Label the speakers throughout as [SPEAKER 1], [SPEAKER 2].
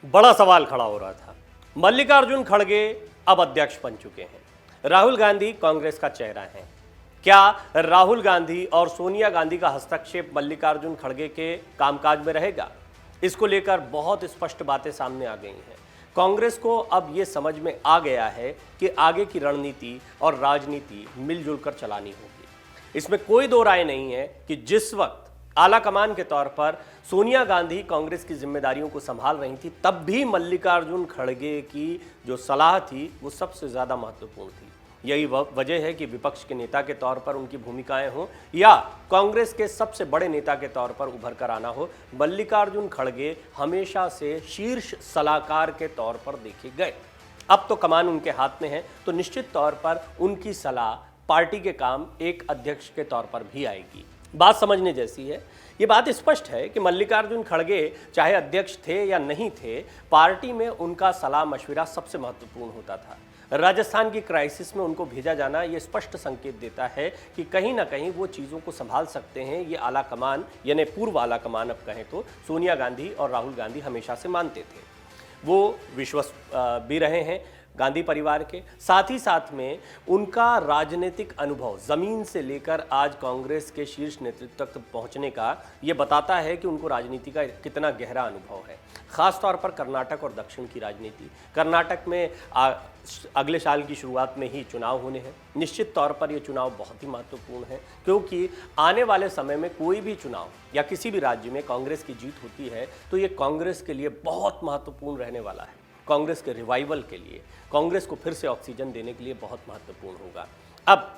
[SPEAKER 1] बड़ा सवाल खड़ा हो रहा था। मल्लिकार्जुन खड़गे अब अध्यक्ष बन चुके हैं। राहुल गांधी कांग्रेस का चेहरा है। क्या राहुल गांधी और सोनिया गांधी का हस्तक्षेप मल्लिकार्जुन खड़गे के कामकाज में रहेगा? इसको लेकर बहुत स्पष्ट बातें सामने आ गई हैं। कांग्रेस को अब यह समझ में आ गया है कि आगे की रणनीति और राजनीति मिलजुल कर चलानी होगी। इसमें कोई दो राय नहीं है कि जिस वक्त आला कमान के तौर पर सोनिया गांधी कांग्रेस की जिम्मेदारियों को संभाल रही थी, तब भी मल्लिकार्जुन खड़गे की जो सलाह थी वो सबसे ज्यादा महत्वपूर्ण थी। यही वजह है कि विपक्ष के नेता के तौर पर उनकी भूमिकाएं हों या कांग्रेस के सबसे बड़े नेता के तौर पर उभर कर आना हो, मल्लिकार्जुन खड़गे हमेशा से शीर्ष सलाहकार के तौर पर देखे गए। अब तो कमान उनके हाथ में है, तो निश्चित तौर पर उनकी सलाह पार्टी के काम एक अध्यक्ष के तौर पर भी आएगी। बात समझने जैसी है। ये बात स्पष्ट है कि मल्लिकार्जुन खड़गे चाहे अध्यक्ष थे या नहीं थे, पार्टी में उनका सलाह मशविरा सबसे महत्वपूर्ण होता था। राजस्थान की क्राइसिस में उनको भेजा जाना ये स्पष्ट संकेत देता है कि कहीं ना कहीं वो चीज़ों को संभाल सकते हैं। ये आला कमान यानी पूर्व आला कमान अब कहें तो सोनिया गांधी और राहुल गांधी हमेशा से मानते थे। वो विश्वस्त भी रहे हैं गांधी परिवार के। साथ ही साथ में उनका राजनीतिक अनुभव जमीन से लेकर आज कांग्रेस के शीर्ष नेतृत्व तक पहुंचने का ये बताता है कि उनको राजनीति का कितना गहरा अनुभव है। खास तौर पर कर्नाटक और दक्षिण की राजनीति। कर्नाटक में अगले साल की शुरुआत में ही चुनाव होने हैं। निश्चित तौर पर ये चुनाव बहुत ही महत्वपूर्ण है, क्योंकि आने वाले समय में कोई भी चुनाव या किसी भी राज्य में कांग्रेस की जीत होती है तो ये कांग्रेस के लिए बहुत महत्वपूर्ण रहने वाला है। कांग्रेस के रिवाइवल के लिए, कांग्रेस को फिर से ऑक्सीजन देने के लिए बहुत महत्वपूर्ण होगा। अब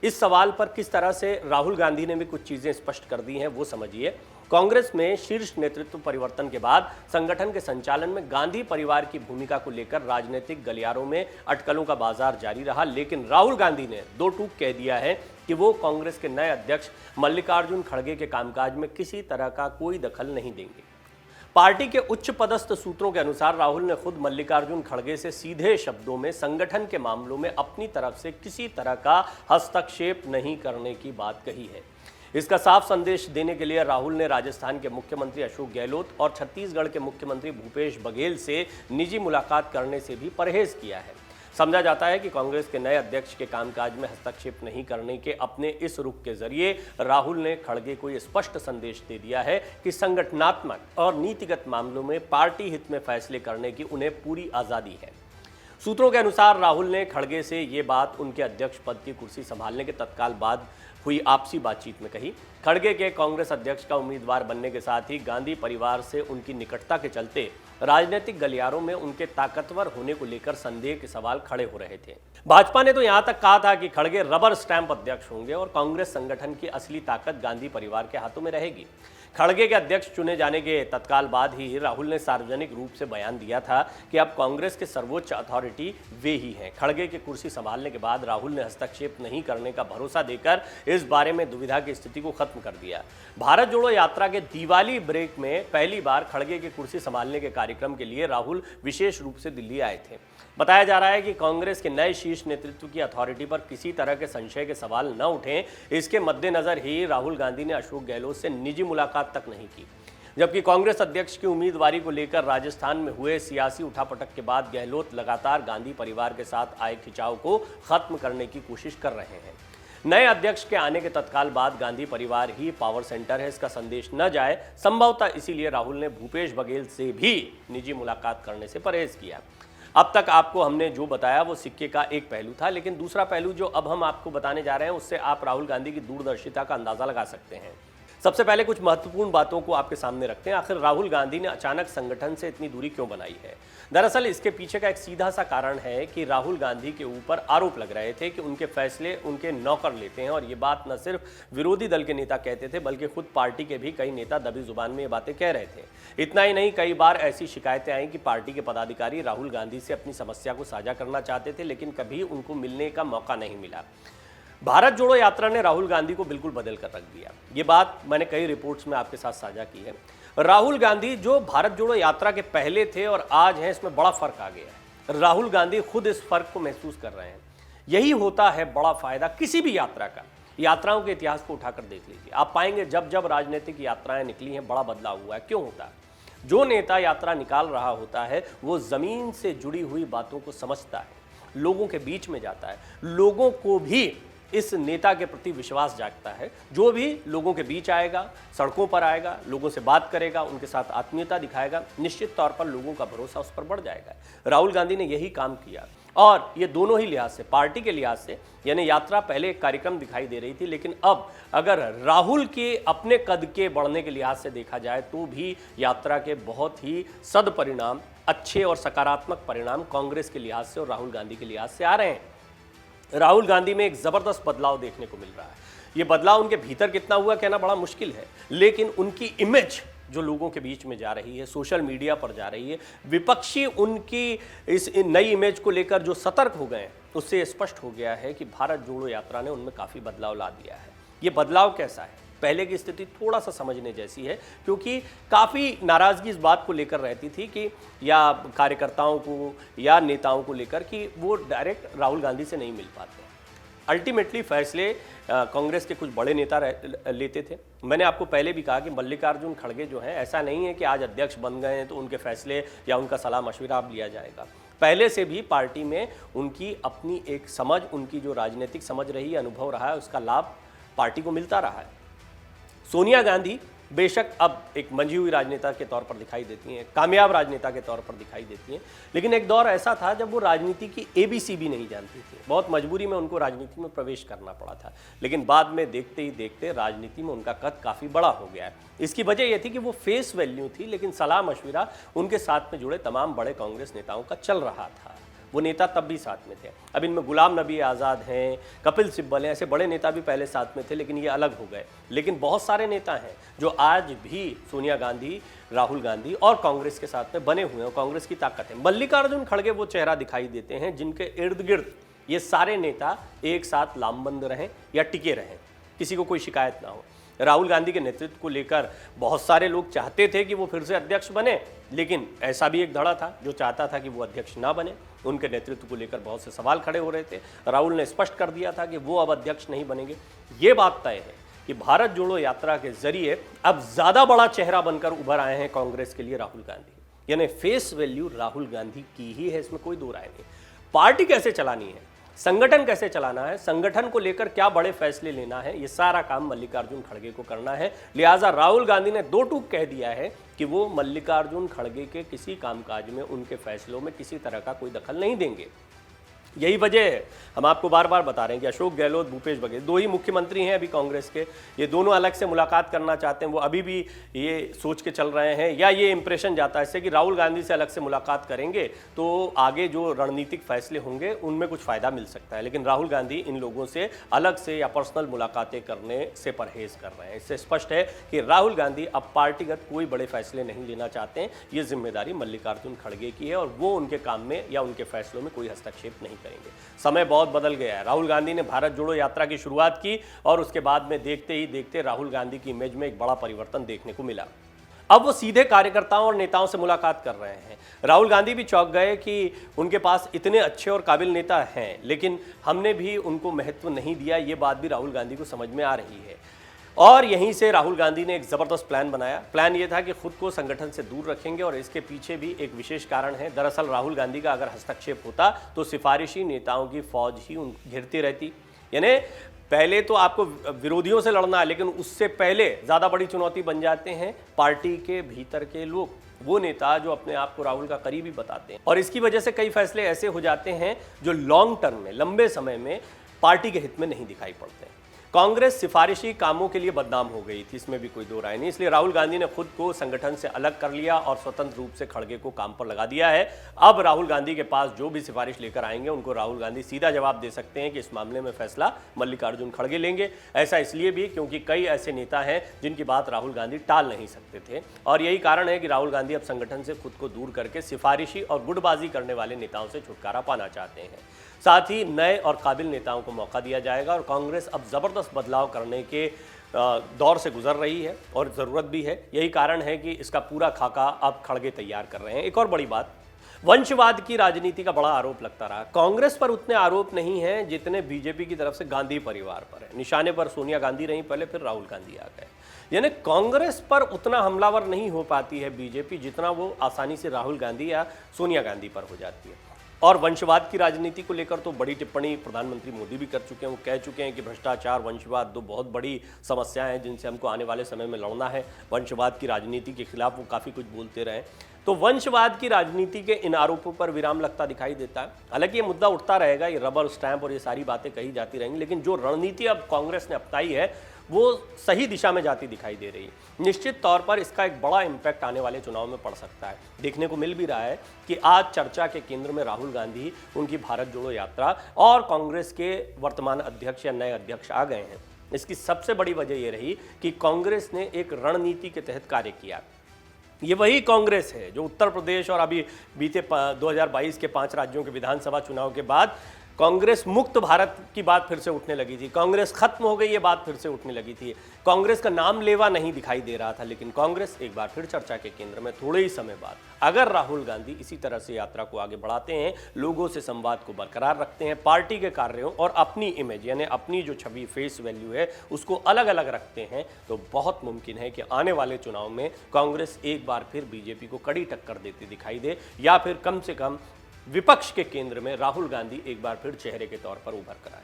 [SPEAKER 1] इस सवाल पर किस तरह से राहुल गांधी ने भी कुछ चीजें स्पष्ट कर दी हैं वो समझिए। कांग्रेस में शीर्ष नेतृत्व परिवर्तन के बाद संगठन के संचालन में गांधी परिवार की भूमिका को लेकर राजनीतिक गलियारों में अटकलों का बाजार जारी रहा, लेकिन राहुल गांधी ने दो टूक कह दिया है कि वो कांग्रेस के नए अध्यक्ष मल्लिकार्जुन खड़गे के कामकाज में किसी तरह का कोई दखल नहीं देंगे। पार्टी के उच्च पदस्थ सूत्रों के अनुसार राहुल ने खुद मल्लिकार्जुन खड़गे से सीधे शब्दों में संगठन के मामलों में अपनी तरफ से किसी तरह का हस्तक्षेप नहीं करने की बात कही है। इसका साफ संदेश देने के लिए राहुल ने राजस्थान के मुख्यमंत्री अशोक गहलोत और छत्तीसगढ़ के मुख्यमंत्री भूपेश बघेल से निजी मुलाकात करने से भी परहेज किया है। समझा जाता है कि कांग्रेस के नए अध्यक्ष के कामकाज में हस्तक्षेप नहीं करने के अपने इस रुख के जरिए राहुल ने खड़गे को यह स्पष्ट संदेश दे दिया है कि संगठनात्मक और नीतिगत मामलों में पार्टी हित में फैसले करने की उन्हें पूरी आजादी है। सूत्रों के अनुसार राहुल ने खड़गे से ये बात उनके अध्यक्ष पद की कुर्सी संभालने के तत्काल बाद हुई आपसी बातचीत में कही। खड़गे के कांग्रेस अध्यक्ष का उम्मीदवार बनने के साथ ही गांधी परिवार से उनकी निकटता के चलते राजनीतिक गलियारों में उनके ताकतवर होने को लेकर संदेह के सवाल खड़े हो रहे थे। भाजपा ने तो यहां तक कहा था कि खड़गे रबर स्टैंप अध्यक्ष होंगे और कांग्रेस संगठन की असली ताकत गांधी परिवार के हाथों में रहेगी। खड़गे के अध्यक्ष चुने जाने के तत्काल बाद ही राहुल ने सार्वजनिक रूप से बयान दिया था कि अब कांग्रेस के सर्वोच्च अथॉरिटी वे ही हैं। खड़गे की कुर्सी संभालने के बाद राहुल ने हस्तक्षेप नहीं करने का भरोसा देकर इस बारे में दुविधा की स्थिति को खत्म कर दिया। भारत जोड़ो यात्रा के दिवाली ब्रेक में पहली बार खड़गे की कुर्सी संभालने के कार्यक्रम के लिए राहुल विशेष रूप से दिल्ली आए थे। बताया जा रहा है कि कांग्रेस के नए शीर्ष नेतृत्व की अथॉरिटी पर किसी तरह के संशय के सवाल न उठें, इसके मद्देनजर ही राहुल गांधी ने अशोक गहलोत से निजी मुलाकात तक नहीं की। जबकि कांग्रेस अध्यक्ष की उम्मीदवारी को लेकर राजस्थान में हुए सियासी उठापटक के बाद गहलोत लगातार गांधी परिवार के साथ आए खिंचाव को खत्म करने की कोशिश कर रहे हैं। नए अध्यक्ष के आने के तत्काल बाद गांधी परिवार ही पावर सेंटर है, इसका संदेश न जाए, संभवतः इसीलिए राहुल ने भूपेश बघेल से भी निजी मुलाकात करने से परहेज किया। अब तक आपको हमने जो बताया वो सिक्के का एक पहलू था, लेकिन दूसरा पहलू जो अब हम आपको बताने जा रहे हैं उससे आप राहुल गांधी की दूरदर्शिता का अंदाजा लगा सकते हैं। सबसे पहले कुछ महत्वपूर्ण बातों को आपके सामने रखते हैं। आखिर राहुल गांधी ने अचानक संगठन से इतनी दूरी क्यों बनाई है? दरअसल इसके पीछे का एक सीधा सा कारण है कि राहुल गांधी के ऊपर आरोप लग रहे थे कि उनके फैसले उनके नौकर लेते हैं, और ये बात न सिर्फ विरोधी दल के नेता कहते थे बल्कि खुद पार्टी के भी कई नेता दबी जुबान में ये बातें कह रहे थे। इतना ही नहीं, कई बार ऐसी शिकायतें आई कि पार्टी के पदाधिकारी राहुल गांधी से अपनी समस्या को साझा करना चाहते थे, लेकिन कभी उनको मिलने का मौका नहीं मिला। भारत जोड़ो यात्रा ने राहुल गांधी को बिल्कुल बदल कर रख दिया। ये बात मैंने कई रिपोर्ट्स में आपके साथ साझा की है। राहुल गांधी जो भारत जोड़ो यात्रा के पहले थे और आज हैं, इसमें बड़ा फर्क आ गया है। राहुल गांधी खुद इस फर्क को महसूस कर रहे हैं। यही होता है बड़ा फायदा किसी भी यात्रा का। यात्राओं के इतिहास को उठाकर देख लीजिए, आप पाएंगे जब जब राजनीतिक यात्राएं निकली हैं बड़ा बदलाव हुआ है। क्यों होता है? जो नेता यात्रा निकाल रहा होता है वो जमीन से जुड़ी हुई बातों को समझता है, लोगों के बीच में जाता है, लोगों को भी इस नेता के प्रति विश्वास जागता है। जो भी लोगों के बीच आएगा, सड़कों पर आएगा, लोगों से बात करेगा, उनके साथ आत्मीयता दिखाएगा, निश्चित तौर पर लोगों का भरोसा उस पर बढ़ जाएगा। राहुल गांधी ने यही काम किया और ये दोनों ही लिहाज से, पार्टी के लिहाज से, यानी यात्रा पहले एक कार्यक्रम दिखाई दे रही थी, लेकिन अब अगर राहुल के अपने कद के बढ़ने के लिहाज से देखा जाए तो भी यात्रा के बहुत ही सदपरिणाम, अच्छे और सकारात्मक परिणाम कांग्रेस के लिहाज से और राहुल गांधी के लिहाज से आ रहे हैं। राहुल गांधी में एक जबरदस्त बदलाव देखने को मिल रहा है। ये बदलाव उनके भीतर कितना हुआ कहना बड़ा मुश्किल है, लेकिन उनकी इमेज जो लोगों के बीच में जा रही है, सोशल मीडिया पर जा रही है, विपक्षी उनकी इस नई इमेज को लेकर जो सतर्क हो गए हैं, उससे स्पष्ट हो गया है कि भारत जोड़ो यात्रा ने उनमें काफ़ी बदलाव ला दिया है। ये बदलाव कैसा है? पहले की स्थिति थोड़ा सा समझने जैसी है, क्योंकि काफ़ी नाराज़गी इस बात को लेकर रहती थी कि या कार्यकर्ताओं को या नेताओं को लेकर कि वो डायरेक्ट राहुल गांधी से नहीं मिल पाते। अल्टीमेटली फैसले कांग्रेस के कुछ बड़े नेता लेते थे। मैंने आपको पहले भी कहा कि मल्लिकार्जुन खड़गे जो हैं, ऐसा नहीं है कि आज अध्यक्ष बन गए हैं तो उनके फैसले या उनका सलाह मशविरा अब लिया जाएगा। पहले से भी पार्टी में उनकी अपनी एक समझ, उनकी जो राजनीतिक समझ रही है, अनुभव रहा है, उसका लाभ पार्टी को मिलता रहा है। सोनिया गांधी बेशक अब एक मंझी हुई राजनेता के तौर पर दिखाई देती हैं, कामयाब राजनेता के तौर पर दिखाई देती हैं, लेकिन एक दौर ऐसा था जब वो राजनीति की ABC भी नहीं जानती थी। बहुत मजबूरी में उनको राजनीति में प्रवेश करना पड़ा था, लेकिन बाद में देखते ही देखते राजनीति में उनका कद काफ़ी बड़ा हो गया है। इसकी वजह यह थी कि वो फेस वैल्यू थी, लेकिन सलाह मशविरा उनके साथ में जुड़े तमाम बड़े कांग्रेस नेताओं का चल रहा था। वो नेता तब भी साथ में थे। अब इनमें गुलाम नबी आज़ाद हैं, कपिल सिब्बल हैं, ऐसे बड़े नेता भी पहले साथ में थे, लेकिन ये अलग हो गए। लेकिन बहुत सारे नेता हैं जो आज भी सोनिया गांधी, राहुल गांधी और कांग्रेस के साथ में बने हुए हैं, कांग्रेस की ताकत है। मल्लिकार्जुन खड़गे वो चेहरा दिखाई देते हैं जिनके इर्द गिर्द ये सारे नेता एक साथ लामबंद रहें या टिके रहें, किसी को कोई शिकायत ना हो। राहुल गांधी के नेतृत्व को लेकर बहुत सारे लोग चाहते थे कि वो फिर से अध्यक्ष बने, लेकिन ऐसा भी एक धड़ा था जो चाहता था कि वो अध्यक्ष ना बने। उनके नेतृत्व को लेकर बहुत से सवाल खड़े हो रहे थे। राहुल ने स्पष्ट कर दिया था कि वो अब अध्यक्ष नहीं बनेंगे। ये बात तय है कि भारत जोड़ो यात्रा के जरिए अब ज़्यादा बड़ा चेहरा बनकर उभर आए हैं कांग्रेस के लिए राहुल गांधी, यानी फेस वैल्यू राहुल गांधी की ही है, इसमें कोई दो राय नहीं। पार्टी कैसे चलानी है, संगठन कैसे चलाना है, संगठन को लेकर क्या बड़े फैसले लेना है, ये सारा काम मल्लिकार्जुन खड़गे को करना है। लिहाजा राहुल गांधी ने दो टूक कह दिया है कि वो मल्लिकार्जुन खड़गे के किसी कामकाज में, उनके फैसलों में किसी तरह का कोई दखल नहीं देंगे। यही वजह है, हम आपको बार बार बता रहे हैं कि अशोक गहलोत, भूपेश बघेल, दो ही मुख्यमंत्री हैं अभी कांग्रेस के, ये दोनों अलग से मुलाकात करना चाहते हैं। वो अभी भी ये सोच के चल रहे हैं, या ये इंप्रेशन जाता है इससे कि राहुल गांधी से अलग से मुलाकात करेंगे तो आगे जो रणनीतिक फैसले होंगे उनमें कुछ फ़ायदा मिल सकता है। लेकिन राहुल गांधी इन लोगों से अलग से या पर्सनल मुलाकातें करने से परहेज़ कर रहे हैं। इससे स्पष्ट है कि राहुल गांधी अब पार्टीगत कोई बड़े फैसले नहीं लेना चाहते हैं। ये जिम्मेदारी मल्लिकार्जुन खड़गे की है और वो उनके काम में या उनके फैसलों में कोई हस्तक्षेप नहीं करेंगे। समय बहुत बदल गया है। राहुल गांधी ने भारत जोड़ो यात्रा की शुरुआत की और उसके बाद में देखते ही देखते राहुल गांधी की इमेज में एक बड़ा परिवर्तन देखने को मिला। अब वो सीधे कार्यकर्ताओं और नेताओं से मुलाकात कर रहे हैं। राहुल गांधी भी चौंक गए कि उनके पास इतने अच्छे और काबिल नेता हैं, लेकिन हमने भी उनको महत्व नहीं दिया। ये बात भी राहुल गांधी को समझ में आ रही है और यहीं से राहुल गांधी ने एक ज़बरदस्त प्लान बनाया। प्लान ये था कि खुद को संगठन से दूर रखेंगे और इसके पीछे भी एक विशेष कारण है। दरअसल राहुल गांधी का अगर हस्तक्षेप होता तो सिफारिशी नेताओं की फौज ही घिरती रहती। यानी पहले तो आपको विरोधियों से लड़ना है, लेकिन उससे पहले ज़्यादा बड़ी चुनौती बन जाते हैं पार्टी के भीतर के लोग, वो नेता जो अपने आप को राहुल का करीबी बताते हैं। और इसकी वजह से कई फैसले ऐसे हो जाते हैं जो लॉन्ग टर्म में, लंबे समय में पार्टी के हित में नहीं दिखाई पड़ते हैं। कांग्रेस सिफारिशी कामों के लिए बदनाम हो गई थी, इसमें भी कोई दो राय नहीं। इसलिए राहुल गांधी ने खुद को संगठन से अलग कर लिया और स्वतंत्र रूप से खड़गे को काम पर लगा दिया है। अब राहुल गांधी के पास जो भी सिफारिश लेकर आएंगे उनको राहुल गांधी सीधा जवाब दे सकते हैं कि इस मामले में फैसला मल्लिकार्जुन खड़गे लेंगे। ऐसा इसलिए भी क्योंकि कई ऐसे नेता हैं जिनकी बात राहुल गांधी टाल नहीं सकते थे और यही कारण है कि राहुल गांधी अब संगठन से खुद को दूर करके सिफारिशी और गुटबाजी करने वाले नेताओं से छुटकारा पाना चाहते हैं। साथ ही नए और काबिल नेताओं को मौका दिया जाएगा और कांग्रेस अब ज़बरदस्त बदलाव करने के दौर से गुजर रही है और ज़रूरत भी है। यही कारण है कि इसका पूरा खाका अब खड़गे तैयार कर रहे हैं। एक और बड़ी बात, वंशवाद की राजनीति का बड़ा आरोप लगता रहा। कांग्रेस पर उतने आरोप नहीं हैं जितने बीजेपी की तरफ से गांधी परिवार पर है। निशाने पर सोनिया गांधी रहीं पहले, फिर राहुल गांधी आ गए। यानी कांग्रेस पर उतना हमलावर नहीं हो पाती है बीजेपी जितना वो आसानी से राहुल गांधी या सोनिया गांधी पर हो जाती है। और वंशवाद की राजनीति को लेकर तो बड़ी टिप्पणी प्रधानमंत्री मोदी भी कर चुके हैं। वो कह चुके हैं कि भ्रष्टाचार, वंशवाद दो बहुत बड़ी समस्याएं हैं जिनसे हमको आने वाले समय में लड़ना है। वंशवाद की राजनीति के खिलाफ वो काफ़ी कुछ बोलते रहे। तो वंशवाद की राजनीति के इन आरोपों पर विराम लगता दिखाई देता है। हालांकि ये मुद्दा उठता रहेगा, ये रबर स्टैंप और ये सारी बातें कही जाती रहेंगी, लेकिन जो रणनीति अब कांग्रेस ने अपनाई है वो सही दिशा में जाती दिखाई दे रही है। निश्चित तौर पर इसका एक बड़ा इम्पैक्ट आने वाले चुनाव में पड़ सकता है। देखने को मिल भी रहा है कि आज चर्चा के केंद्र में राहुल गांधी, उनकी भारत जोड़ो यात्रा और कांग्रेस के वर्तमान अध्यक्ष या नए अध्यक्ष आ गए हैं। इसकी सबसे बड़ी वजह यह रही कि कांग्रेस ने एक रणनीति के तहत कार्य किया। ये वही कांग्रेस है जो उत्तर प्रदेश और अभी बीते 2022 के 5 राज्यों के विधानसभा चुनाव के बाद कांग्रेस मुक्त भारत की बात फिर से उठने लगी थी। कांग्रेस खत्म हो गई, ये बात फिर से उठने लगी थी। कांग्रेस का नाम लेवा नहीं दिखाई दे रहा था, लेकिन कांग्रेस एक बार फिर चर्चा के केंद्र में थोड़े ही समय बाद। अगर राहुल गांधी इसी तरह से यात्रा को आगे बढ़ाते हैं, लोगों से संवाद को बरकरार रखते हैं, पार्टी के कार्यों और अपनी इमेज यानी अपनी जो छवि, फेस वैल्यू है, उसको अलग अलग रखते हैं, तो बहुत मुमकिन है कि आने वाले चुनाव में कांग्रेस एक बार फिर बीजेपी को कड़ी टक्कर देती दिखाई दे, या फिर कम से कम विपक्ष के केंद्र में राहुल गांधी एक बार फिर चेहरे के तौर पर उभर कर आए।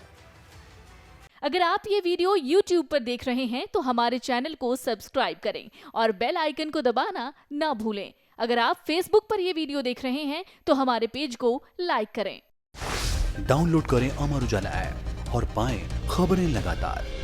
[SPEAKER 2] अगर आप ये वीडियो YouTube पर देख रहे हैं तो हमारे चैनल को सब्सक्राइब करें और बेल आइकन को दबाना ना भूलें। अगर आप Facebook पर ये वीडियो देख रहे हैं तो हमारे पेज को लाइक करें।
[SPEAKER 3] डाउनलोड करें अमर उजाला ऐप और पाएं खबरें लगातार।